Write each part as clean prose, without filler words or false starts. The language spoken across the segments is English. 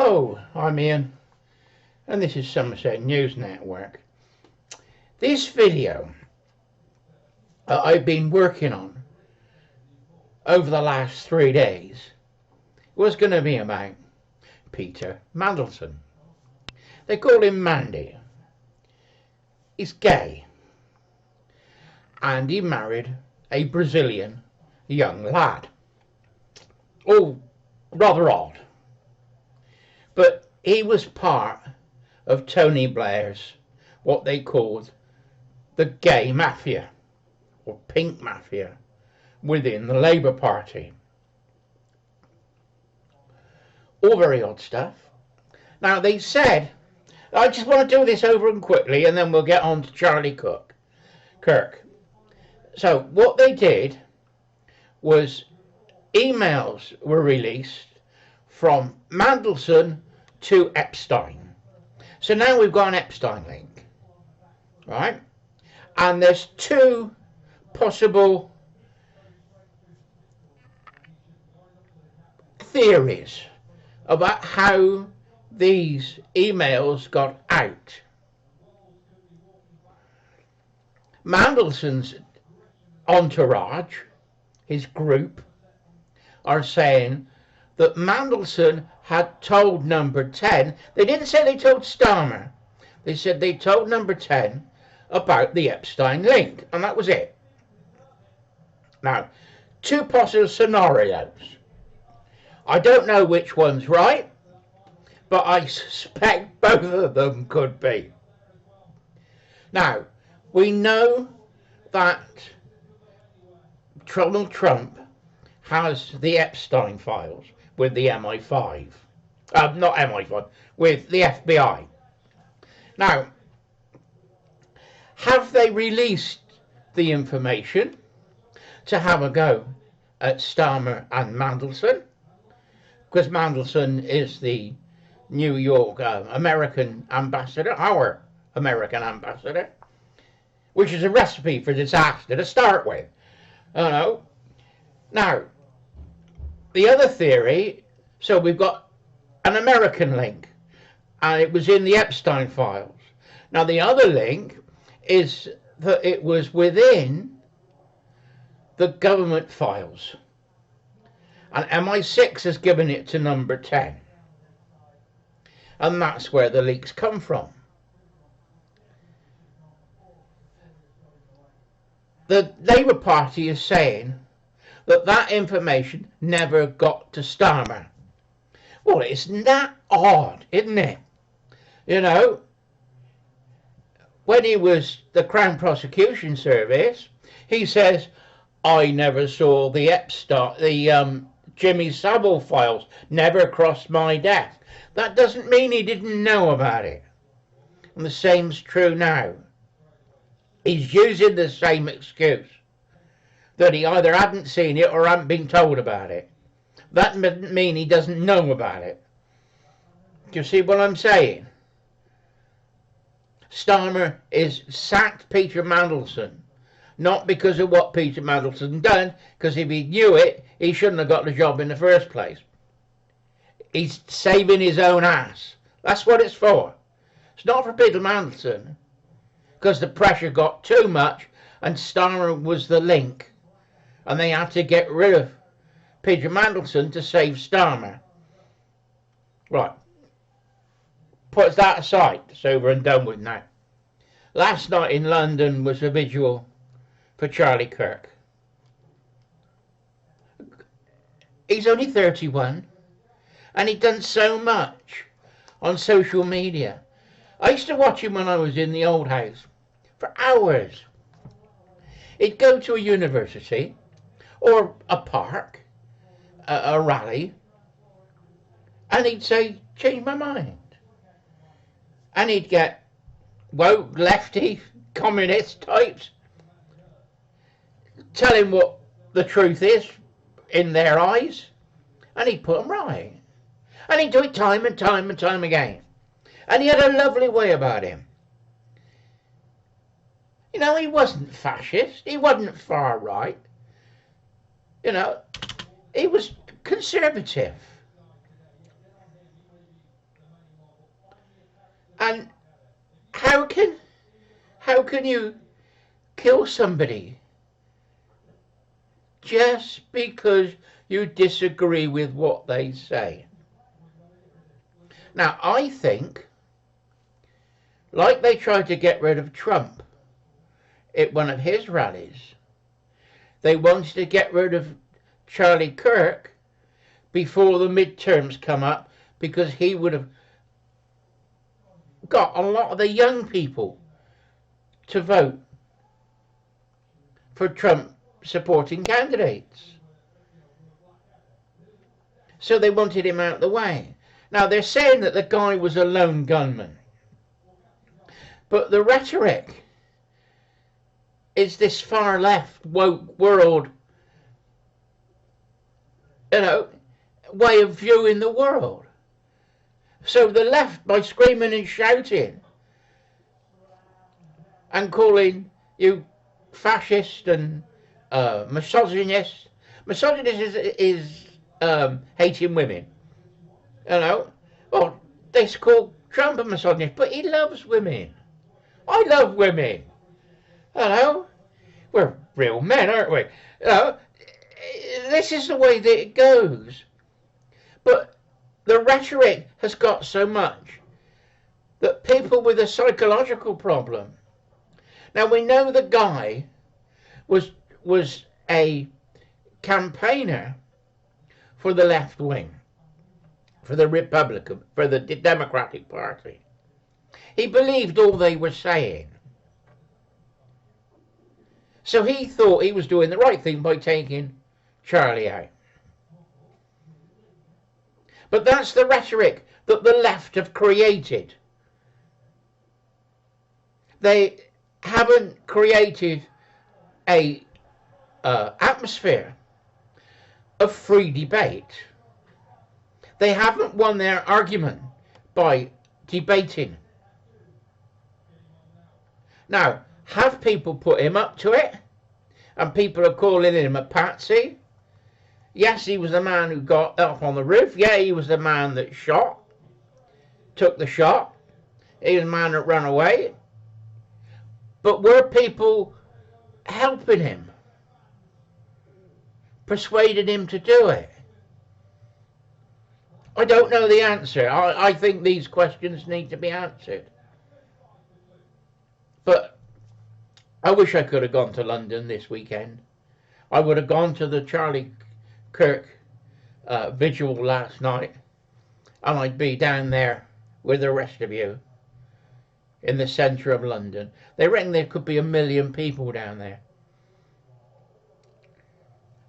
Hello, I'm Ian, and this is Somerset News Network. This video I've been working on over the last 3 days was going to be about Peter Mandelson. They call him Mandy. He's gay, and he married a Brazilian young lad. Oh, rather odd. But he was part of Tony Blair's, what they called the gay mafia, or pink mafia, within the Labour Party. All very odd stuff. Now they said, I just want to do this over and quickly and then we'll get on to Kirk. So what they did was emails were released from Mandelson to Epstein. So now we've got an Epstein link, right? And there's two possible theories about how these emails got out. Mandelson's entourage, his group, are saying that Mandelson had told number 10, they didn't say they told Starmer, they said they told number 10 about the Epstein link, and that was it. Now, two possible scenarios. I don't know which one's right, but I suspect both of them could be. Now, we know that Donald Trump has the Epstein files with the MI5. Not MI5, with the FBI. Now, have they released the information to have a go at Starmer and Mandelson? Because Mandelson is the New York American ambassador, our American ambassador, which is a recipe for disaster to start with. I know. Now, the other theory, so we've got an American link, and it was in the Epstein files. Now, the other link is that it was within the government files, and MI6 has given it to number 10, and that's where the leaks come from. The Labour Party is saying that information never got to Starmer. Well, isn't that odd, isn't it? You know, when he was the Crown Prosecution Service, he says, I never saw the Jimmy Savile files, never crossed my desk. That doesn't mean he didn't know about it. And the same's true now. He's using the same excuse, that he either hadn't seen it or hadn't been told about it. That doesn't mean he doesn't know about it. Do you see what I'm saying? Starmer is sacked Peter Mandelson, not because of what Peter Mandelson done, because if he knew it, he shouldn't have got the job in the first place. He's saving his own ass. That's what it's for. It's not for Peter Mandelson, because the pressure got too much and Starmer was the link, and they had to get rid of Peter Mandelson to save Starmer. Right. Puts that aside. It's over and done with now. Last night in London was a vigil for Charlie Kirk. He's only 31, and he'd done so much on social media. I used to watch him when I was in the old house for hours. He'd go to a university or a park, a rally, and he'd say, change my mind. And he'd get woke, lefty, communist types, tell him what the truth is in their eyes, and he'd put them right. And he'd do it time and time and time again. And he had a lovely way about him. You know, he wasn't fascist, he wasn't far right. You know, he was conservative. And how can you kill somebody just because you disagree with what they say? Now, I think, like they tried to get rid of Trump at one of his rallies, they wanted to get rid of Charlie Kirk before the midterms come up, because he would have got a lot of the young people to vote for Trump supporting candidates. So they wanted him out of the way. Now they're saying that the guy was a lone gunman, but the rhetoric is this far left woke world, way of viewing the world. So the left, by screaming and shouting and calling you fascist and misogynist. Misogynist is hating women. Well, they call Trump a misogynist, but he loves women. I love women. We're real men, aren't we? This is the way that it goes. But the rhetoric has got so much that people with a psychological problem. Now we know the guy was a campaigner for the left wing, for the Democratic Party. He believed all they were saying. So he thought he was doing the right thing by taking Charlie out. But that's the rhetoric that the left have created. They haven't created a atmosphere of free debate. They haven't won their argument by debating. Now, have people put him up to it? And people are calling him a patsy? Yes, he was the man who got up on the roof. Yeah, he was the man that took the shot. He was the man that ran away. But were people helping him? Persuaded him to do it? I don't know the answer. I think these questions need to be answered. But I wish I could have gone to London this weekend. I would have gone to the Charlie Kirk vigil last night, and I'd be down there with the rest of you in the centre of London. They reckon there could be 1 million people down there.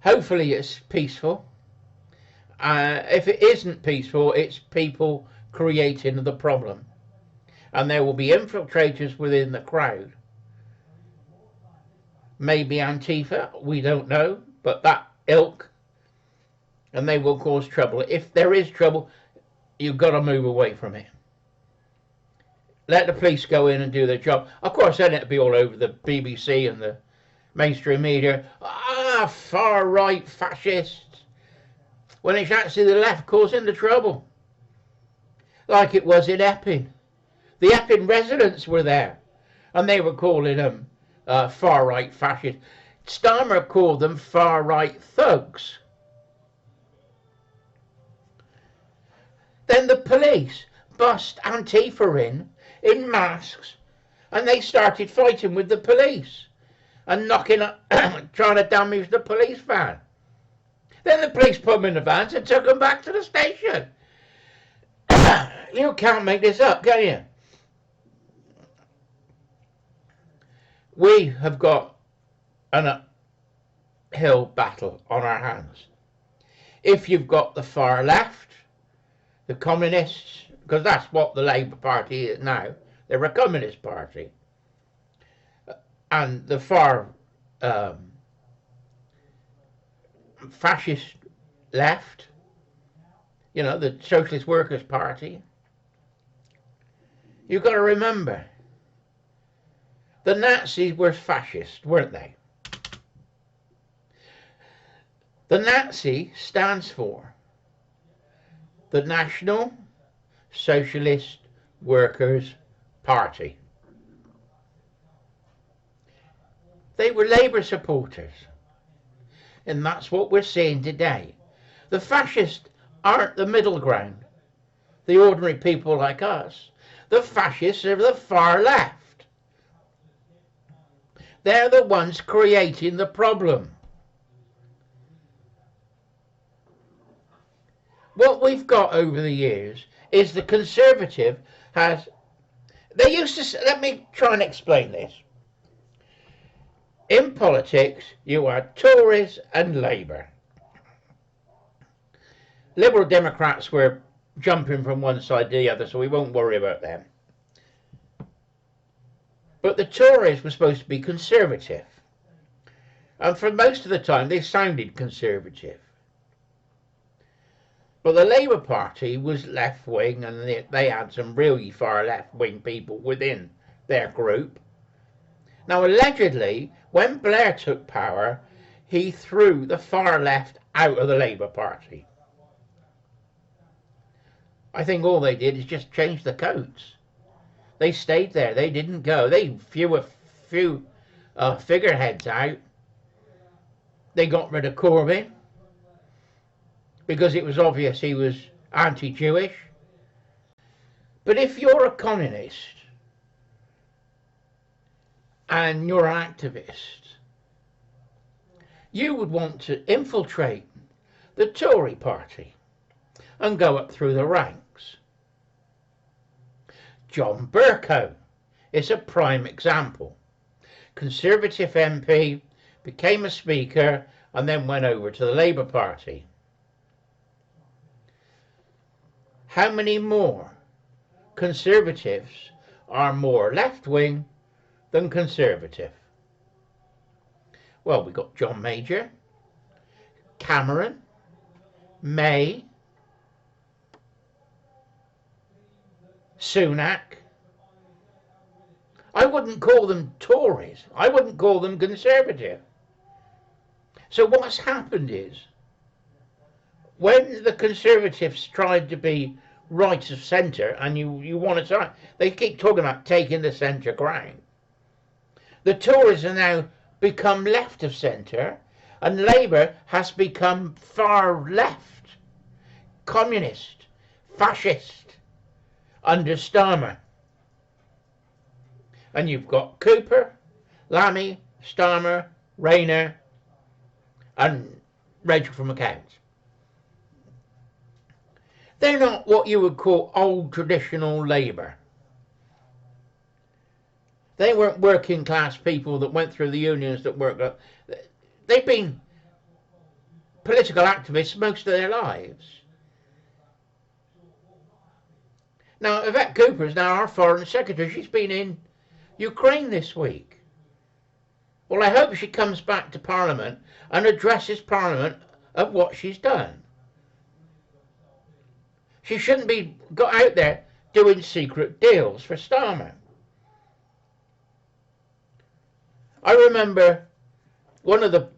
Hopefully it's peaceful. If it isn't peaceful, it's people creating the problem. And there will be infiltrators within the crowd. Maybe Antifa, we don't know, but that ilk. And they will cause trouble. If there is trouble, you've got to move away from it. Let the police go in and do their job. Of course, then it'll be all over the BBC and the mainstream media. Far-right fascists. When it's actually the left causing the trouble. Like it was in Epping. The Epping residents were there. And they were calling them far-right fascists. Starmer called them far-right thugs. Then the police bust Antifa in masks, and they started fighting with the police and trying to damage the police van. Then the police put them in the vans and took them back to the station. You can't make this up, can you? We have got an uphill battle on our hands. If you've got the far left, the communists, because that's what the Labour Party is now. They're a communist party. And the far fascist left, the Socialist Workers' Party. You've got to remember, the Nazis were fascist, weren't they? The Nazi stands for the National Socialist Workers' Party. They were Labour supporters. And that's what we're seeing today. The fascists aren't the middle ground, the ordinary people like us. The fascists are the far left. They're the ones creating the problem. What we've got over the years is the Conservative has... They used to... Let me try and explain this. In politics, you had Tories and Labour. Liberal Democrats were jumping from one side to the other, so we won't worry about them. But the Tories were supposed to be conservative. And for most of the time, they sounded conservative. But the Labour Party was left-wing, and they had some really far left-wing people within their group. Now, allegedly, when Blair took power, he threw the far left out of the Labour Party. I think all they did is just change the coats. They stayed there. They didn't go. They threw a few figureheads out. They got rid of Corbyn because it was obvious he was anti-Jewish. But if you're a communist and you're an activist, you would want to infiltrate the Tory party and go up through the ranks. John Bercow is a prime example. Conservative MP, became a speaker, and then went over to the Labour Party. How many more Conservatives are more left-wing than Conservative? Well, we've got John Major, Cameron, May, Sunak. I wouldn't call them Tories. I wouldn't call them Conservative. So what's happened is, when the Conservatives tried to be right of centre, and you want to try, they keep talking about taking the centre ground. The Tories are now become left of centre, and Labour has become far left, communist, fascist, under Starmer. And you've got Cooper, Lammy, Starmer, Rayner, and Rachel from accounts. They're not what you would call old traditional Labour. They weren't working class people that went through the unions that worked. They've been political activists most of their lives. Now, Yvette Cooper is now our Foreign Secretary. She's been in Ukraine this week. Well, I hope she comes back to Parliament and addresses Parliament of what she's done. She shouldn't be got out there doing secret deals for Starmer. I remember one of the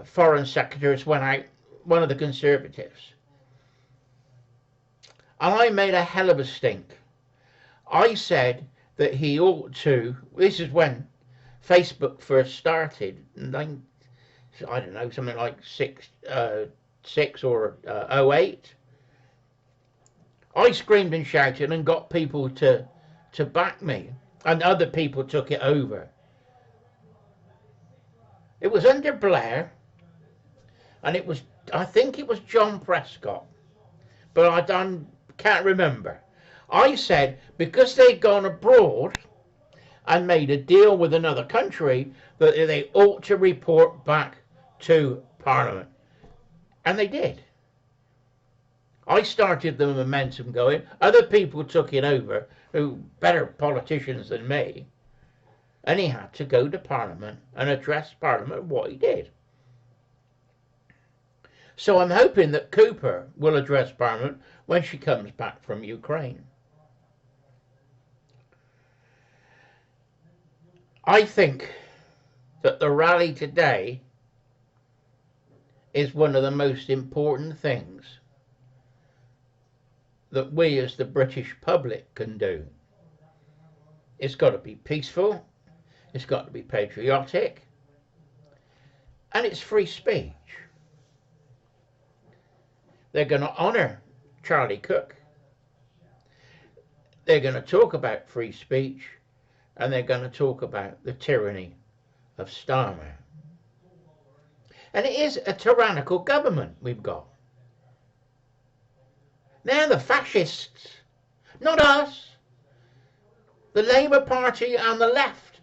foreign secretaries went out, one of the Conservatives, and I made a hell of a stink. I said that he ought to, this is when Facebook first started, I don't know, something like 6 or 08. I screamed and shouted and got people to back me, and other people took it over. It was under Blair, and it was, I think it was John Prescott, but I can't remember. I said because they'd gone abroad and made a deal with another country that they ought to report back to Parliament, and they did. I started the momentum going. Other people took it over, who better politicians than me, and he had to go to Parliament and address Parliament what he did. So I'm hoping that Cooper will address Parliament when she comes back from Ukraine. I think that the rally today is one of the most important things that we as the British public can do. It's got to be peaceful, it's got to be patriotic, and it's free speech. They're going to honour Charlie Kirk. They're going to talk about free speech, and they're going to talk about the tyranny of Starmer. And it is a tyrannical government we've got. They're the fascists, not us. The Labour Party and the left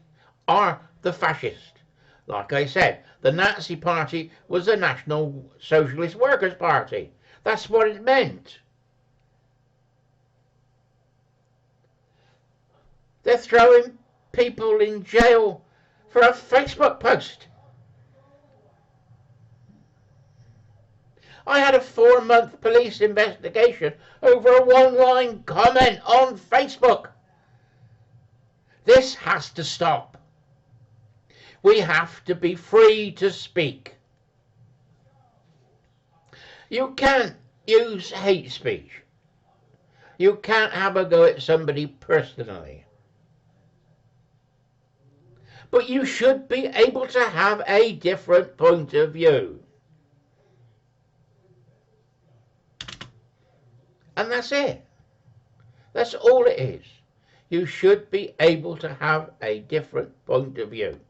are the fascists. Like I said, the Nazi Party was the National Socialist Workers' Party. That's what it meant. They're throwing people in jail for a Facebook post. I had a 4-month police investigation over a one-line comment on Facebook. This has to stop. We have to be free to speak. You can't use hate speech. You can't have a go at somebody personally. But you should be able to have a different point of view. And that's it. That's all it is. You should be able to have a different point of view.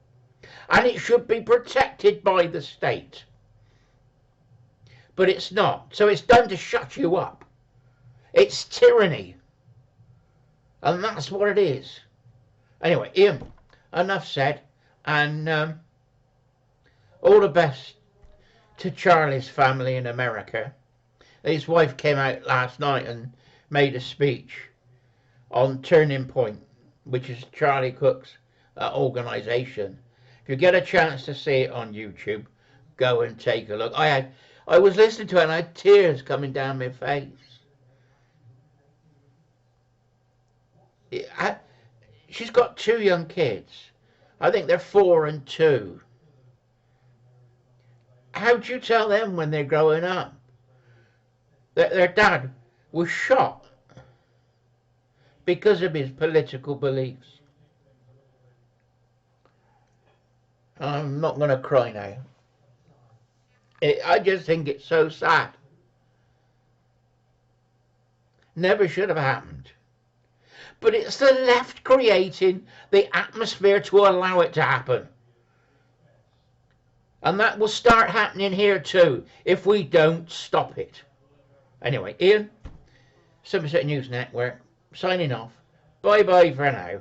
And it should be protected by the state. But it's not. So it's done to shut you up. It's tyranny. And that's what it is. Anyway, Ian, enough said. And all the best to Charlie's family in America. His wife came out last night and made a speech on Turning Point, which is Charlie Cook's organisation. If you get a chance to see it on YouTube, go and take a look. I was listening to it and I had tears coming down my face. She's got 2 young kids. I think they're 4 and 2. How do you tell them when they're growing up? Their dad was shot because of his political beliefs. I'm not going to cry now. I just think it's so sad. Never should have happened. But it's the left creating the atmosphere to allow it to happen. And that will start happening here too if we don't stop it. Anyway, Ian, Somerset News Network, signing off. Bye-bye for now.